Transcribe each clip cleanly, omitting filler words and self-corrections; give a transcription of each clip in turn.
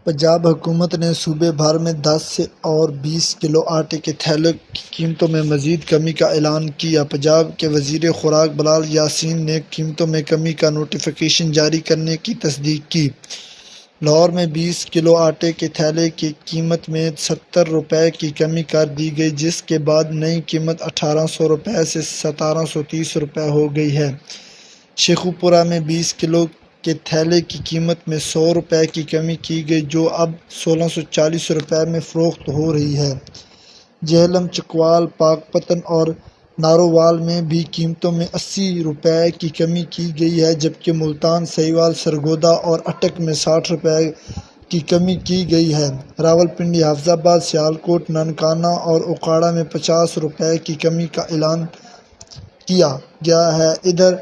پنجاب حکومت نے صوبے بھر میں 10 اور 20 کلو آٹے کے تھیلوں کی قیمتوں میں مزید کمی کا اعلان کیا۔ پنجاب کے وزیر خوراک بلال یاسین نے قیمتوں میں کمی کا نوٹیفکیشن جاری کرنے کی تصدیق کی۔ لاہور میں 20 کلو آٹے کے تھیلے کی قیمت میں 70 روپے کی کمی کر دی گئی، جس کے بعد نئی قیمت 1800 روپے سے 1730 روپے ہو گئی ہے۔ شیخوپورہ میں 20 کلو کے تھیلے کی قیمت میں 100 روپے کی کمی کی گئی، جو اب 1640 روپے میں فروخت ہو رہی ہے۔ جہلم، چکوال، پاکپتن اور نارووال میں بھی قیمتوں میں 80 روپے کی کمی کی گئی ہے، جبکہ ملتان، سہیوال، سرگودا اور اٹک میں 60 روپے کی کمی کی گئی ہے۔ راولپنڈی، حافظ آباد، سیالکوٹ، ننکانہ اور اوکاڑہ میں 50 روپے کی کمی کا اعلان کیا گیا ہے۔ ادھر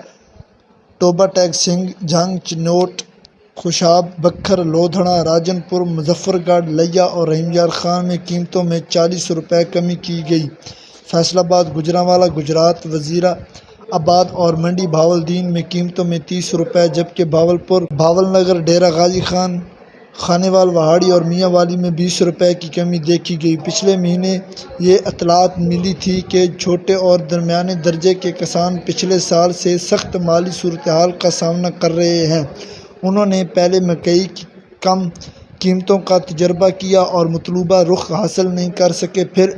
ٹوبہ ٹیک سنگھ، جھنگ، چنوٹ، خوشاب، بکھر، لودھڑا، راجن پور، مظفر گڑھ، لیا اور رحیم یار خان میں قیمتوں میں 40 روپے کمی کی گئی۔ فیصل آباد، گوجرانوالہ، گجرات، وزیر آباد اور منڈی بہاولدین میں قیمتوں میں 30 روپے، جبکہ بہاولپور، بھاول نگر، ڈیرہ غازی خان، خانیوال، وہاڑی اور میاں والی میں 20 روپے کی کمی دیکھی گئی۔ پچھلے مہینے یہ اطلاعات ملی تھی کہ چھوٹے اور درمیانے درجے کے کسان پچھلے سال سے سخت مالی صورتحال کا سامنا کر رہے ہیں۔ انہوں نے پہلے مکئی کی کم قیمتوں کا تجربہ کیا اور مطلوبہ رخ حاصل نہیں کر سکے، پھر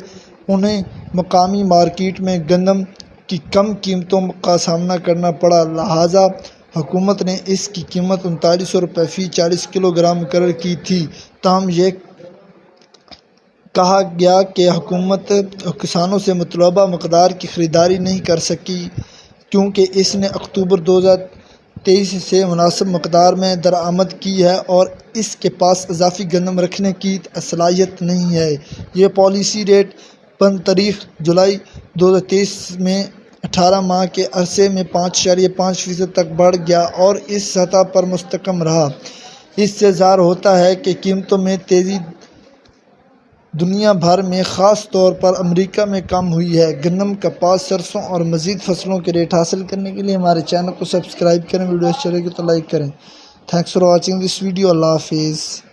انہیں مقامی مارکیٹ میں گندم کی کم قیمتوں کا سامنا کرنا پڑا، لہٰذا حکومت نے اس کی قیمت 3900 روپے فی 40 کلو گرام مقرر کی تھی۔ تاہم یہ کہا گیا کہ حکومت کسانوں سے مطلوبہ مقدار کی خریداری نہیں کر سکی، کیونکہ اس نے اکتوبر 2023 سے مناسب مقدار میں درآمد کی ہے اور اس کے پاس اضافی گندم رکھنے کی صلاحیت نہیں ہے۔ یہ پالیسی ریٹ 15 تاریخ جولائی 2023 میں 18 ماہ کے عرصے میں 5.5% تک بڑھ گیا اور اس سطح پر مستحکم رہا۔ اس سے ظاہر ہوتا ہے کہ قیمتوں میں تیزی دنیا بھر میں، خاص طور پر امریکہ میں کم ہوئی ہے۔ گندم، کپاس، سرسوں اور مزید فصلوں کے ریٹ حاصل کرنے کے لیے ہمارے چینل کو سبسکرائب کریں، ویڈیو اچھی لگے تو لائک کریں۔ Thanks for watching this video. اللہ حافظ۔